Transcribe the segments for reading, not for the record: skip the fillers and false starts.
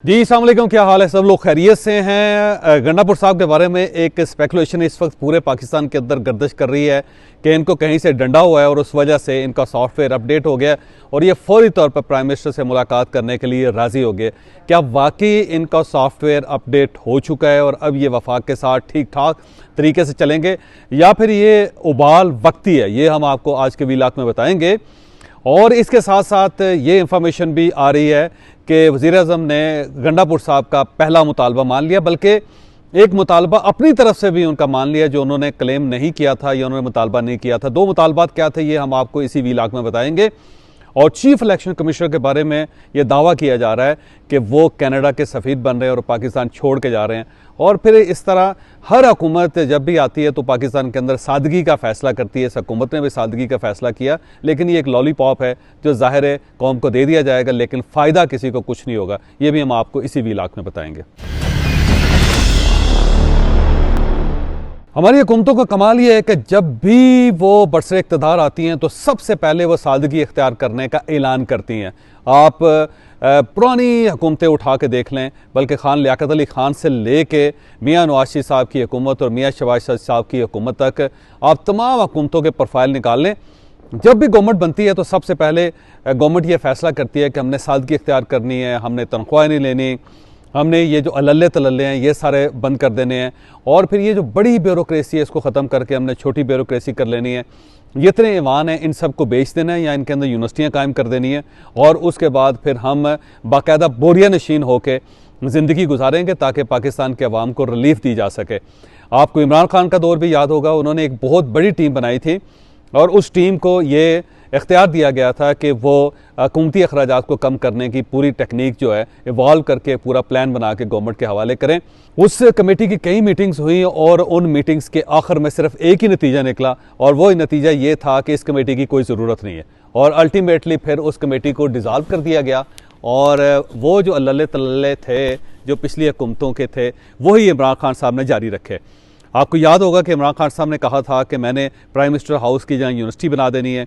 जी अस्सलाम वालेकुम, क्या हाल है? सब लोग खैरियत से हैं। गंडापुर साहब के बारे में एक स्पेकुलेशन इस वक्त पूरे पाकिस्तान के अंदर गर्दिश कर रही है कि इनको कहीं से डंडा हुआ है और उस वजह से इनका सॉफ्टवेयर अपडेट हो गया और ये फौरी तौर पर प्राइम मिनिस्टर से मुलाकात करने के लिए राज़ी हो गए। क्या वाकई इनका सॉफ्टवेयर अपडेट हो चुका है और अब ये वफाक के साथ ठीक ठाक तरीके से चलेंगे, या फिर ये उबाल वक्ती है? ये हम आपको आज के व्लॉग में बताएंगे। और इसके साथ साथ ये इंफॉर्मेशन भी आ रही है कि वज़ीर-ए-आज़म ने गंडापुर साहब का पहला मुतालबा मान लिया, बल्कि एक मुतालबा अपनी तरफ से भी उनका मान लिया जो उन्होंने क्लेम नहीं किया था या उन्होंने मुतालबा नहीं किया था। दो मुतालबात क्या थे ये हम आपको इसी व्लॉग में बताएंगे। और चीफ इलेक्शन कमिश्नर के बारे में ये दावा किया जा रहा है कि वो कनाडा के सफ़ीर बन रहे हैं और पाकिस्तान छोड़ के जा रहे हैं। और फिर इस तरह हर हुकूमत जब भी आती है तो पाकिस्तान के अंदर सादगी का फ़ैसला करती है। इस हुकूमत ने भी सादगी का फ़ैसला किया, लेकिन ये एक लॉलीपॉप है जो ज़ाहिर है कौम को दे दिया जाएगा, लेकिन फ़ायदा किसी को कुछ नहीं होगा। ये भी हम आपको इसी व्लॉग में बताएंगे। हमारी हुकूमतों का कमाल ये है कि जब भी वो बरसर इक़्तिदार आती हैं तो सबसे पहले वो सादगी इख्तियार करने का ऐलान करती हैं। आप पुरानी हुकूमतें उठा के देख लें, बल्कि खान लियाकत अली खान से ले कर मियाँ नवाज शरीफ साहब की हुकूमत और मियाँ शहबाज शरीफ साहब की हुकूमत तक आप तमाम हुकूमतों के प्रोफाइल निकाल लें। जब भी गवर्नमेंट बनती है तो सबसे पहले गवर्नमेंट ये फ़ैसला करती है कि हमने सादगी इख्तियार करनी है, हमने तनख्वाहें नहीं लेनी, हमने ये जो अल्ले तल्ले हैं ये सारे बंद कर देने हैं, और फिर ये जो बड़ी ब्यूरोक्रेसी है इसको ख़त्म करके हमने छोटी ब्यूरोक्रेसी कर लेनी है। जितने ईवान हैं इन सब को बेच देना है या इनके अंदर यूनिवर्सिटियाँ कायम कर देनी है, और उसके बाद फिर हम बाकायदा बोरिया नशीन होकर ज़िंदगी गुजारेंगे ताकि पाकिस्तान के अवाम को रिलीफ दी जा सके। आपको इमरान खान का दौर भी याद होगा, उन्होंने एक बहुत बड़ी टीम बनाई थी और उस टीम को ये इख्तियार दिया गया था कि वो हुकूमती अखराजात को कम करने की पूरी टेक्निक जो है इवॉल्व करके पूरा प्लान बना के गवर्नमेंट के हवाले करें। उस कमेटी की कई मीटिंग्स हुई और उन मीटिंग्स के आखिर में सिर्फ एक ही नतीजा निकला, और वो नतीजा ये था कि इस कमेटी की कोई ज़रूरत नहीं है, और अल्टीमेटली फिर उस कमेटी को डिज़ाल्व कर दिया गया। और वो जो अल्ले तल्ले थे जो पिछली हुकूमतों के थे वही इमरान खान साहब ने जारी रखे। आपको याद होगा कि इमरान खान साहब ने कहा था कि मैंने प्राइम मिनिस्टर हाउस की जहाँ यूनिवर्सिटी बना देनी है।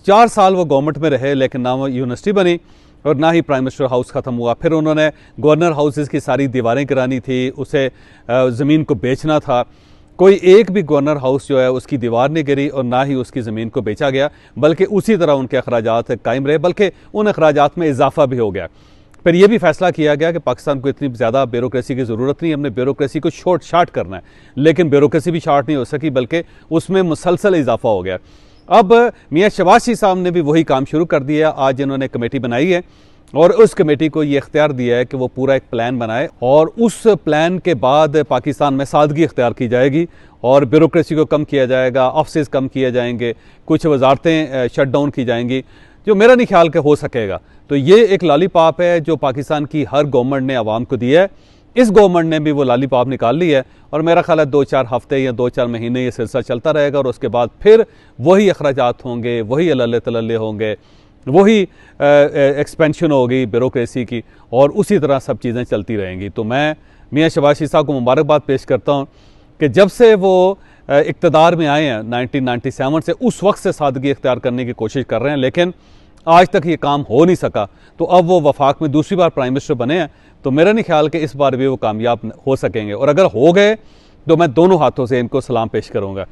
4 साल वो गवर्नमेंट में रहे, लेकिन ना वो यूनिवर्सिटी बनी और ना ही प्राइम मिनिस्टर हाउस ख़त्म हुआ। फिर उन्होंने गवर्नर हाउसेज़ की सारी दीवारें गिरानी थी, उसे ज़मीन को बेचना था। कोई एक भी गवर्नर हाउस जो है उसकी दीवार नहीं गिरी और ना ही उसकी ज़मीन को बेचा गया, बल्कि उसी तरह उनके अखराजात कायम रहे, बल्कि उन अखराजात में इजाफा भी हो गया। फिर यह भी फैसला किया गया कि पाकिस्तान को इतनी ज़्यादा ब्यूरोक्रेसी की ज़रूरत नहीं, हमने ब्यूरोक्रेसी को शार्ट करना है, लेकिन ब्यूरोक्रेसी भी शार्ट नहीं हो सकी, बल्कि उसमें मुसलसल इजाफा हो गया। अब मियाँ शहबाज शरीफ साहब ने भी वही काम शुरू कर दिया। आज इन्होंने कमेटी बनाई है और उस कमेटी को ये इख्तियार दिया है कि वो पूरा एक प्लान बनाए, और उस प्लान के बाद पाकिस्तान में सादगी इख्तियार की जाएगी और ब्यूरोक्रेसी को कम किया जाएगा, ऑफिस कम किए जाएंगे, कुछ वजारतें शट डाउन की जाएंगी, जो मेरा नहीं ख्याल के हो सकेगा। तो ये एक लॉलीपॉप है जो पाकिस्तान की हर गवर्नमेंट ने आवाम को दिया है। इस गवर्नमेंट ने भी वो लॉलीपॉप निकाल ली है और मेरा ख्याल है 2-4 हफ्ते या 2-4 महीने ये सिलसिला चलता रहेगा, और उसके बाद फिर वही अखराजात होंगे, वही अल्ले तल्ले होंगे, वही एक्सपेंशन होगी ब्यूरोक्रेसी की, और उसी तरह सब चीज़ें चलती रहेंगी। तो मैं मियाँ शहबाज शरीफ साहब को मुबारकबाद पेश करता हूँ कि जब से वो इक़्तिदार में आए हैं 1997 से, उस वक्त से सादगी इख्तियार करने की कोशिश कर रहे हैं, लेकिन आज तक ये काम हो नहीं सका। तो अब वो वफाक में दूसरी बार प्राइम मिनिस्टर बने हैं, तो मेरा नहीं ख्याल कि इस बार भी वो कामयाब हो सकेंगे, और अगर हो गए तो मैं दोनों हाथों से इनको सलाम पेश करूँगा।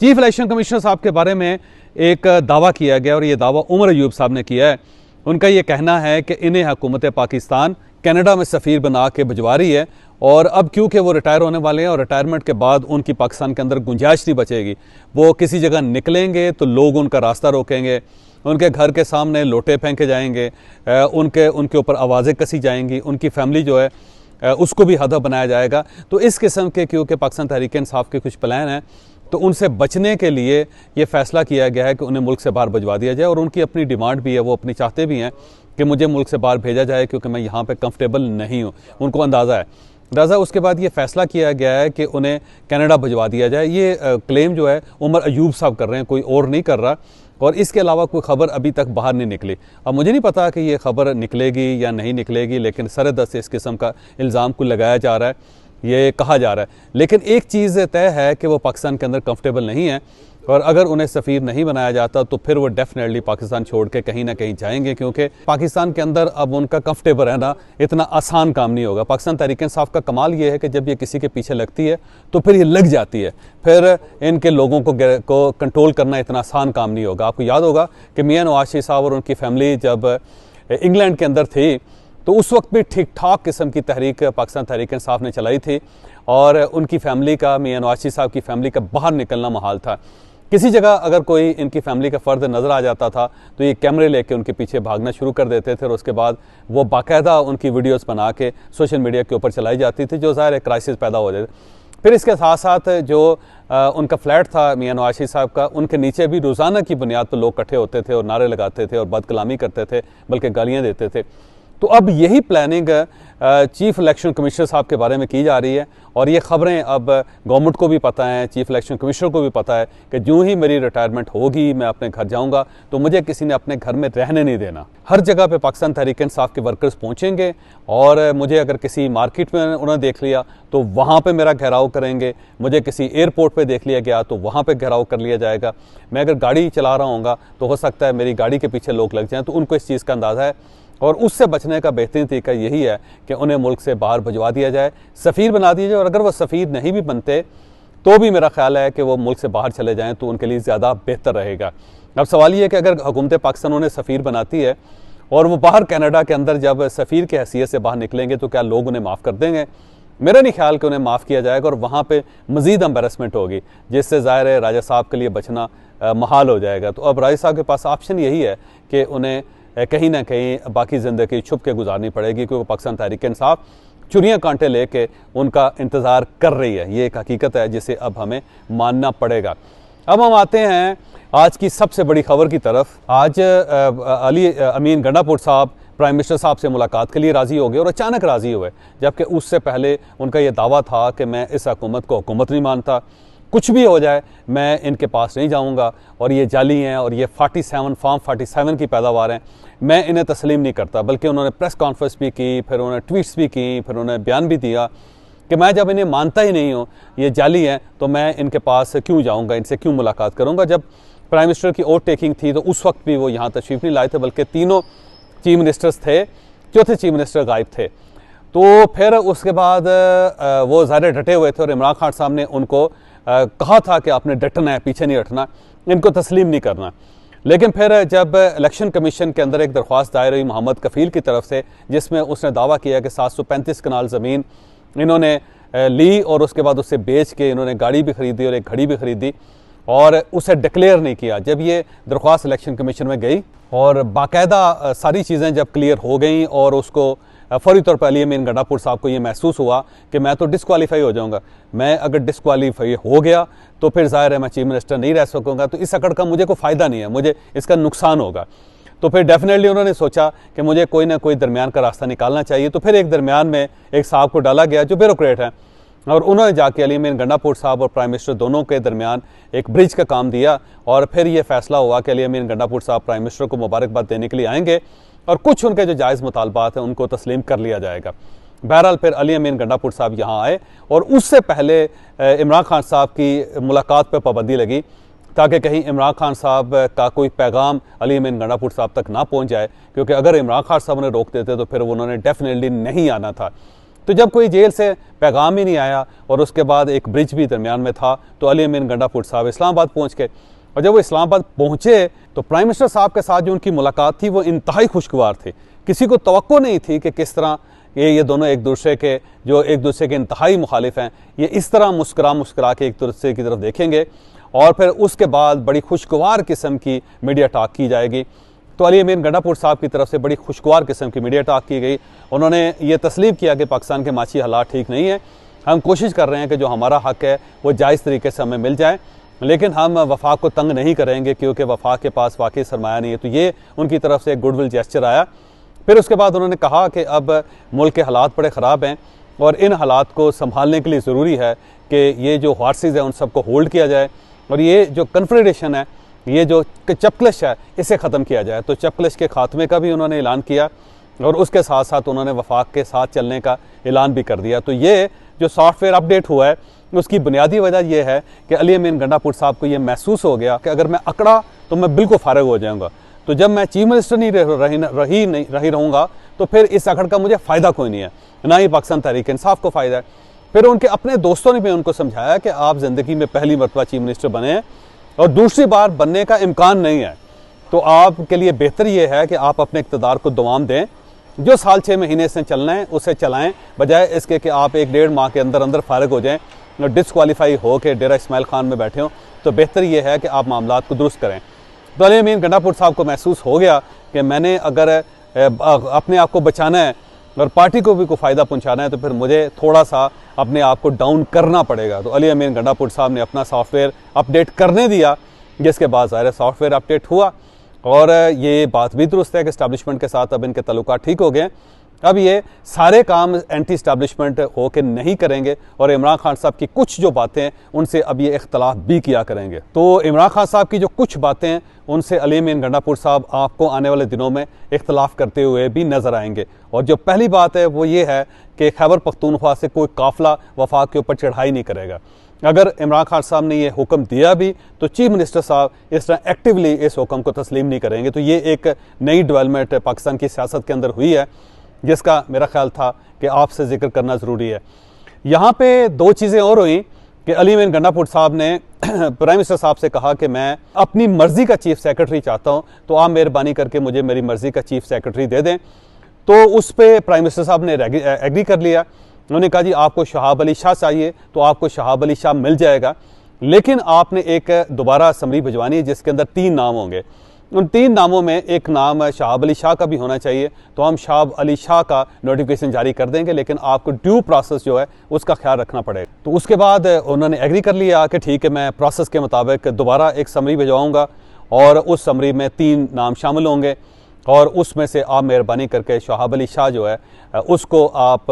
चीफ इलेक्शन कमिश्नर साहब के बारे में एक दावा किया गया और ये दावा उमर अयूब साहब ने किया है। उनका ये कहना है कि इन्हें हुकूमत पाकिस्तान कनाडा में सफ़ीर बना के भिजवा रही है, और अब क्योंकि वो रिटायर होने वाले हैं और रिटायरमेंट के बाद उनकी पाकिस्तान के अंदर गुंजाइश नहीं बचेगी, वो किसी जगह निकलेंगे तो लोग उनका रास्ता रोकेंगे, उनके घर के सामने लोटे फेंके जाएंगे, उनके ऊपर आवाज़ें कसी जाएंगी, उनकी फैमिली जो है उसको भी हदफ बनाया जाएगा। तो इस किस्म के क्योंकि पाकिस्तान तहरीक इंसाफ के कुछ प्लान हैं, तो उनसे बचने के लिए ये फ़ैसला किया गया है कि उन्हें मुल्क से बाहर भिजवा दिया जाए, और उनकी अपनी डिमांड भी है, वो अपनी चाहते भी हैं कि मुझे मुल्क से बाहर भेजा जाए क्योंकि मैं यहाँ पे कंफर्टेबल नहीं हूँ। उनको अंदाज़ा उसके बाद ये फ़ैसला किया गया है कि उन्हें कनाडा भिजवा दिया जाए। ये क्लेम जो है उमर अयूब साहब कर रहे हैं, कोई और नहीं कर रहा, और इसके अलावा कोई ख़बर अभी तक बाहर नहीं निकली। अब मुझे नहीं पता कि ये ख़बर निकलेगी या नहीं निकलेगी, लेकिन सरदस्त से इस किस्म का इल्ज़ाम को लगाया जा रहा है, ये कहा जा रहा है। लेकिन एक चीज़ तय है कि वो पाकिस्तान के अंदर कंफर्टेबल नहीं है, और अगर उन्हें सफ़ीर नहीं बनाया जाता तो फिर वो डेफिनेटली पाकिस्तान छोड़ के कहीं ना कहीं जाएंगे, क्योंकि पाकिस्तान के अंदर अब उनका कंफर्टेबल रहना इतना आसान काम नहीं होगा। पाकिस्तान तहरीक-ए-इंसाफ का कमाल ये है कि जब ये किसी के पीछे लगती है तो फिर ये लग जाती है, फिर इनके लोगों को कंट्रोल करना इतना आसान काम नहीं होगा। आपको याद होगा कि मियां नवाज शरीफ साहब और उनकी फैमिली जब इंग्लैंड के अंदर थी तो उस वक्त भी ठीक ठाक किस्म की तहरीक पाकिस्तान तहरीक-ए-इंसाफ ने चलाई थी, और उनकी फैमिली का, मियां नवाज शरीफ साहब की फैमिली का बाहर निकलना महाल था। किसी जगह अगर कोई इनकी फैमिली का फ़र्द नज़र आ जाता था तो ये कैमरे लेके उनके पीछे भागना शुरू कर देते थे, और उसके बाद वो बाकायदा उनकी वीडियोस बना के सोशल मीडिया के ऊपर चलाई जाती थी, जो ज़ाहिर है क्राइसिस पैदा हो जाते। फिर इसके साथ साथ जो उनका फ्लैट था मियां नवाज शरीफ साहब का, उनके नीचे भी रोज़ाना की बुनियाद पर लोग इकट्ठे होते थे और नारे लगाते थे और बदकलामी करते थे, बल्कि गालियाँ देते थे। तो अब यही प्लानिंग चीफ इलेक्शन कमिश्नर साहब के बारे में की जा रही है, और ये ख़बरें अब गवर्नमेंट को भी पता है, चीफ इलेक्शन कमिश्नर को भी पता है कि जो ही मेरी रिटायरमेंट होगी मैं अपने घर जाऊंगा तो मुझे किसी ने अपने घर में रहने नहीं देना। हर जगह पे पाकिस्तान तहरीक-ए-इंसाफ के वर्कर्स पहुंचेंगे, और मुझे अगर किसी मार्केट में उन्होंने देख लिया तो वहाँ पर मेरा घेराव करेंगे, मुझे किसी एयरपोर्ट पर देख लिया गया तो वहाँ पर घेराव कर लिया जाएगा। मैं अगर गाड़ी चला रहा हूँगा तो हो सकता है मेरी गाड़ी के पीछे लोग लग जाएँ, तो उनको इस चीज़ का अंदाज़ा है, और उससे बचने का बेहतरीन तरीका यही है कि उन्हें मुल्क से बाहर भिजवा दिया जाए, सफ़ीर बना दिया जाए, और अगर वो सफ़ीर नहीं भी बनते तो भी मेरा ख्याल है कि वो मुल्क से बाहर चले जाएं तो उनके लिए ज़्यादा बेहतर रहेगा। अब सवाल ये है कि अगर हुकूमत पाकिस्तान उन्हें सफ़ीर बनाती है और वो बाहर कनाडा के अंदर जब सफ़ीर की हैसियत से बाहर निकलेंगे तो क्या लोग उन्हें माफ़ कर देंगे? मेरा नहीं ख्याल कि उन्हें माफ़ किया जाएगा, और वहाँ पर मज़ीद एम्बेरसमेंट होगी, जिससे ज़ाहिर है राजा साहब के लिए बचना महाल हो जाएगा। तो अब राजा साहब के पास ऑप्शन यही है कि उन्हें कहीं ना कहीं बाकी ज़िंदगी छुप के गुजारनी पड़ेगी, क्योंकि पाकिस्तान तहरीक-ए-इंसाफ चुरियाँ कांटे लेके उनका इंतज़ार कर रही है। ये एक हकीकत है जिसे अब हमें मानना पड़ेगा। अब हम आते हैं आज की सबसे बड़ी खबर की तरफ। आज अली अमीन गंडापुर साहब प्राइम मिनिस्टर साहब से मुलाकात के लिए राज़ी हो गए, और अचानक राज़ी हुए, जबकि उससे पहले उनका ये दावा था कि मैं इस हुकूमत को हुकूमत नहीं मानता, कुछ भी हो जाए मैं इनके पास नहीं जाऊंगा, और ये जाली हैं और ये 47 फॉर्म 47 की पैदावार हैं, मैं इन्हें तस्लीम नहीं करता। बल्कि उन्होंने प्रेस कॉन्फ्रेंस भी की, फिर उन्होंने ट्वीट्स भी की, फिर उन्होंने बयान भी दिया कि मैं जब इन्हें मानता ही नहीं हूँ, ये जाली हैं, तो मैं इनके पास क्यों जाऊँगा, इनसे क्यों मुलाकात करूँगा। जब प्राइम मिनिस्टर की ओट टेकिंग थी तो उस वक्त भी वो यहाँ तशरीफ़ नहीं लाए थे, बल्कि तीनों चीफ मिनिस्टर्स थे, चौथे चीफ मिनिस्टर गायब थे। तो फिर उसके बाद वो ज़्यादा डटे हुए थे, और इमरान खान साहब ने उनको कहा था कि आपने डटना है, पीछे नहीं हटना, इनको तस्लीम नहीं करना। लेकिन फिर जब इलेक्शन कमीशन के अंदर एक दरख्वास्त दायर हुई मोहम्मद कफ़ील की तरफ से, जिसमें उसने दावा किया कि 735 कनाल ज़मीन इन्होंने ली, और उसके बाद उसे बेच के इन्होंने गाड़ी भी ख़रीदी और एक घड़ी भी ख़रीदी, और उसे डिक्लेयर नहीं किया। जब ये दरख्वास्त इलेक्शन कमीशन में गई और बाकायदा सारी चीज़ें जब क्लियर हो गई, और उसको फौरी तौर पर अली अमीन गंडापुर साहब को ये महसूस हुआ कि मैं तो डिस्क्वालीफाई हो जाऊंगा, मैं अगर डिस्क्वालीफाई हो गया तो फिर ज़ाहिर है मैं चीफ मिनिस्टर नहीं रह सकूंगा, तो इस अकड़ का मुझे कोई फ़ायदा नहीं है, मुझे इसका नुकसान होगा। तो फिर डेफिनेटली उन्होंने सोचा कि मुझे कोई ना कोई दरमियान का रास्ता निकालना चाहिए। तो फिर एक दरमियान में एक साहब को डाला गया जो ब्यूरोक्रेट हैं, और उन्होंने जाके अली अमीन गंडापुर साहब और प्राइम मिनिस्टर दोनों के दरमियान एक ब्रिज का काम दिया, और फिर ये फैसला हुआ कि अली अमीन गंडापुर साहब प्राइम मिनिस्टर को मुबारकबाद देने के लिए आएंगे, और कुछ उनके जो जायज़ मुतालबात हैं उनको तस्लीम कर लिया जाएगा। बहरहाल फिर अली अमीन गंडापुर साहब यहाँ आए, और उससे पहले इमरान खान साहब की मुलाकात पर पाबंदी लगी, ताकि कहीं इमरान खान साहब का कोई पैगाम अली अमीन गंडापुर साहब तक ना पहुँच जाए, क्योंकि अगर इमरान खान साहब ने रोक देते तो फिर उन्होंने डेफिनेटली नहीं आना था। तो जब कोई जेल से पैगाम ही नहीं आया, और उसके बाद एक ब्रिज भी दरमियान में था, तो अली अमीन गंडापुर साहब इस्लामाबाद पहुँच गए। और जब वो इस्लामाबाद पहुँचे तो प्राइम मिनिस्टर साहब के साथ जो उनकी मुलाकात थी वो इंतहाई खुशगवार थी। किसी को तवक्को नहीं थी कि किस तरह ये दोनों एक दूसरे के इंतहाई मुखालिफ हैं, ये इस तरह मुस्कुरा के एक दूसरे की तरफ देखेंगे, और फिर उसके बाद बड़ी खुशगवार किस्म की मीडिया टॉक की जाएगी। तो अली अमीन गंडापुर साहब की तरफ से बड़ी खुशगवार किस्म की मीडिया टॉक की गई। उन्होंने ये तस्लीम किया कि पाकिस्तान के माशी हालात ठीक नहीं है, हम कोशिश कर रहे हैं कि जो हमारा हक़ है वो जायज़ तरीके से हमें मिल जाए, लेकिन हम वफाक को तंग नहीं करेंगे क्योंकि वफाक के पास वाकई सरमाया नहीं है। तो ये उनकी तरफ से एक गुडविल जेस्चर आया। फिर उसके बाद उन्होंने कहा कि अब मुल्क के हालात बड़े ख़राब हैं, और इन हालात को संभालने के लिए ज़रूरी है कि ये जो हॉर्सेस हैं उन सबको होल्ड किया जाए, और ये जो कन्फेडरेशन है, ये जो चपकलिश है, इसे ख़त्म किया जाए। तो चपकलिश के खात्मे का भी उन्होंने ऐलान किया, और उसके साथ साथ उन्होंने वफाक के साथ चलने का ऐलान भी कर दिया। तो ये जो सॉफ्टवेयर अपडेट हुआ है उसकी बुनियादी वजह यह है कि अली अमीन गंडापुर साहब को ये महसूस हो गया कि अगर मैं अकड़ा तो मैं बिल्कुल फारिग हो जाऊँगा, तो जब मैं चीफ मिनिस्टर नहीं रहूँगा तो फिर इस अकड़ का मुझे फ़ायदा कोई नहीं है, ना ही पाकिस्तान तहरीक इंसाफ को फ़ायदा है। फिर उनके अपने दोस्तों ने भी उनको समझाया कि आप ज़िंदगी में पहली मरतबा चीफ मिनिस्टर बने हैं और दूसरी बार बनने का इम्कान नहीं है, तो आपके लिए बेहतर ये है कि आप अपने इक़्तिदार को दवाम दें, जो साल 6 महीने से चलना है उसे चलाएं, बजाय इसके कि आप 1-1.5 माह के अंदर अंदर फारिग हो जाएं और डिसक्वालीफाई हो के डेरा इस्माइल खान में बैठे हों। तो बेहतर ये है कि आप मामलात को दुरुस्त करें। तो अली अमीन गंडापुर साहब को महसूस हो गया कि मैंने अगर अपने आप को बचाना है और पार्टी को भी कोई फ़ायदा पहुंचाना है तो फिर मुझे थोड़ा सा अपने आप को डाउन करना पड़ेगा। तो अली अमीन गंडापुर साहब ने अपना सॉफ्टवेयर अपडेट करने दिया, जिसके बाद ज़ाहिर सॉफ्टवेयर अपडेट हुआ और ये बात भी दुरुस्त है कि इस्टेब्लिशमेंट के साथ अब इनके ताल्लुकात ठीक हो गए। अब ये सारे काम एंटी इस्टेब्लिशमेंट हो के नहीं करेंगे और इमरान खान साहब की कुछ जो बातें हैं उनसे अब ये इख्तलाफ भी किया करेंगे। तो इमरान खान साहब की जो कुछ बातें हैं उनसे अली अमीन गंडापुर साहब आपको आने वाले दिनों में इख्तलाफ करते हुए भी नज़र आएंगे। और जो पहली बात है वो ये है कि खैबर पख्तूनख्वा से कोई काफिला वफाक के ऊपर चढ़ाई नहीं करेगा। अगर इमरान खान साहब ने ये हुक्म दिया भी तो चीफ मिनिस्टर साहब इस तरह एक्टिवली इस हुक्म को तस्लीम नहीं करेंगे। तो ये एक नई डेवलपमेंट पाकिस्तान की सियासत के अंदर हुई है, जिसका मेरा ख्याल था कि आपसे जिक्र करना ज़रूरी है। यहाँ पे 2 चीज़ें और हुई कि अली अमीन गंडापुर साहब ने प्राइम मिनिस्टर साहब से कहा कि मैं अपनी मर्ज़ी का चीफ सेक्रेटरी चाहता हूँ, तो आप मेहरबानी करके मुझे मेरी मर्ज़ी का चीफ सेक्रेटरी दे दें। तो उस पर प्राइम मिनिस्टर साहब ने एग्री कर लिया। उन्होंने कहा जी आपको शहाब अली शाह चाहिए तो आपको शहाब अली शाह मिल जाएगा, लेकिन आपने एक दोबारा समरी भिजवानी है जिसके अंदर 3 नाम होंगे। उन 3 नामों में एक नाम शहाब अली शाह का भी होना चाहिए, तो हम शहाब अली शाह का नोटिफिकेशन जारी कर देंगे, लेकिन आपको ड्यू प्रोसेस जो है उसका ख्याल रखना पड़ेगा। तो उसके बाद उन्होंने एग्री कर लिया कि ठीक है मैं प्रोसेस के मुताबिक दोबारा एक समरी भिजवाऊँगा और उस समरी में 3 नाम शामिल होंगे और उसमें से आप मेहरबानी करके शहाब अली शाह जो है उसको आप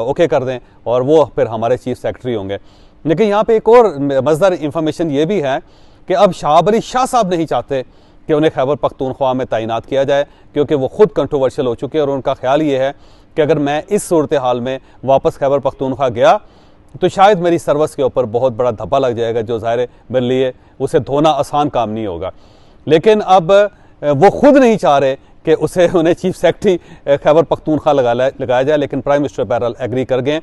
ओके कर दें और वो फिर हमारे चीफ सेक्रेटरी होंगे। लेकिन यहाँ पे एक और मज़ेदार इंफॉर्मेशन ये भी है कि अब शहाब अली शाह साहब नहीं चाहते कि उन्हें खैबर पख्तूनख्वा में तैनात किया जाए, क्योंकि वो खुद कंट्रोवर्शियल हो चुके हैं और उनका ख्याल ये है कि अगर मैं इस सूरत हाल में वापस खैबर पख्तूनख्वा गया तो शायद मेरी सर्विस के ऊपर बहुत बड़ा धब्बा लग जाएगा, जो ज़ाहिर मेरे लिए उसे धोना आसान काम नहीं होगा। लेकिन अब वो खुद नहीं चाह रहे कि उन्हें चीफ सेक्रेटरी खैबर पख्तूनख्वा लगाया जाए, लेकिन प्राइम मिनिस्टर बहरहाल एग्री कर गए।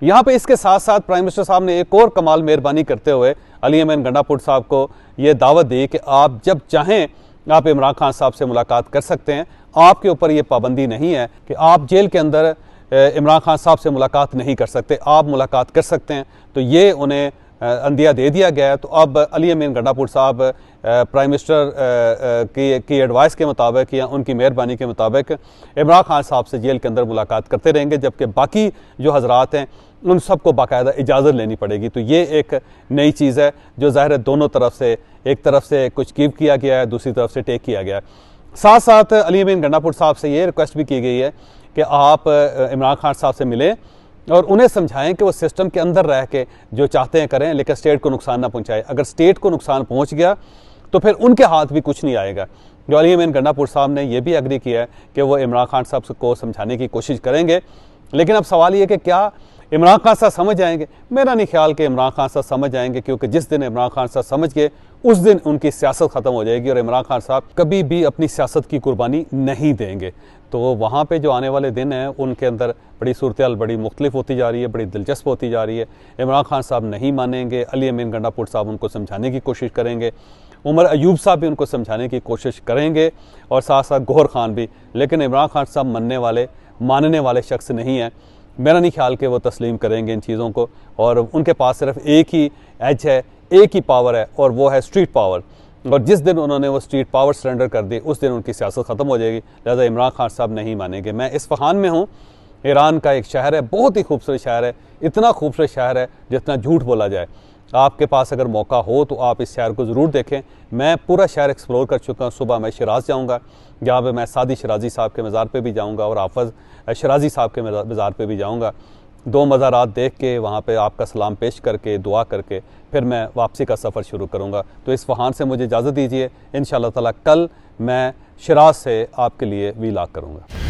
यहाँ पे इसके साथ साथ प्राइम मिनिस्टर साहब ने एक और कमाल मेहरबानी करते हुए अली अमीन गंडापुर साहब को ये दावत दी कि आप जब चाहें आप इमरान खान साहब से मुलाकात कर सकते हैं। आपके ऊपर ये पाबंदी नहीं है कि आप जेल के अंदर इमरान खान साहब से मुलाकात नहीं कर सकते, आप मुलाकात कर सकते हैं। तो ये उन्हें अंदिया दे दिया गया है। तो अब अली अमीन गंडापुर साहब प्राइम मिनिस्टर की एडवाइस के मुताबिक या उनकी मेहरबानी के मुताबिक इमरान खान साहब से जेल के अंदर मुलाकात करते रहेंगे, जबकि बाकी जो हजरात हैं उन सबको बाकायदा इजाज़त लेनी पड़ेगी। तो ये एक नई चीज़ है जो ज़ाहिर है दोनों तरफ से, एक तरफ से कुछ गिव किया गया है, दूसरी तरफ से टेक किया गया है। साथ साथ अली अमीन गंडापुर साहब से ये रिक्वेस्ट भी की गई है कि आप इमरान खान साहब से मिलें और उन्हें समझाएं कि वो सिस्टम के अंदर रह के जो चाहते हैं करें, लेकिन स्टेट को नुकसान ना पहुंचाए। अगर स्टेट को नुकसान पहुंच गया तो फिर उनके हाथ भी कुछ नहीं आएगा। जो अली अमीन गंडापुर साहब ने यह भी एग्री किया है कि वो इमरान खान साहब को समझाने की कोशिश करेंगे। लेकिन अब सवाल ये कि क्या इमरान खान साहब समझ आएंगे? मेरा नहीं ख्याल कि इमरान खान साहब समझ आएंगे, क्योंकि जिस दिन इमरान खान साहब समझ गए उस दिन उनकी सियासत ख़त्म हो जाएगी और इमरान खान साहब कभी भी अपनी सियासत की कुर्बानी नहीं देंगे। तो वहाँ पे जो आने वाले दिन हैं उनके अंदर बड़ी सूरत हाल बड़ी मुख्तलिफ होती जा रही है, बड़ी दिलचस्प होती जा रही है। इमरान खान साहब नहीं मानेंगे, अली अमीन गंडापुर साहब उनको समझाने की कोशिश करेंगे, उमर अयूब साहब भी उनको समझाने की कोशिश करेंगे और साथ साथ गौहर खान भी। लेकिन इमरान खान साहब मानने वाले शख्स नहीं हैं। मेरा नहीं ख्याल कि वो तस्लीम करेंगे इन चीज़ों को, और उनके पास सिर्फ एक ही एज है, एक ही पावर है, और वो है स्ट्रीट पावर। और जिस दिन उन्होंने वो स्ट्रीट पावर सरेंडर कर दी उस दिन उनकी सियासत ख़त्म हो जाएगी। लिहाजा इमरान खान साहब नहीं मानेंगे। मैं इस्फहान में हूँ, ईरान का एक शहर है, बहुत ही खूबसूरत शहर है, इतना खूबसूरत शहर है जितना झूठ बोला जाए। आपके पास अगर मौका हो तो आप इस शहर को ज़रूर देखें। मैं पूरा शहर एक्सप्लोर कर चुका हूँ। सुबह मैं शिराज़ जाऊँगा, जहाँ पे मैं सादी शिराजी साहब के मज़ार पे भी जाऊँगा और हाफ़िज़ शिराजी साहब के मज़ार पे भी जाऊँगा। 2 मज़ारात देख के वहाँ पे आपका सलाम पेश करके दुआ करके फिर मैं वापसी का सफ़र शुरू करूँगा। तो इस्फहान से मुझे इजाज़त दीजिए। इंशाअल्लाह ताला कल मैं शिराज़ से आपके लिए वीलॉग करूँगा।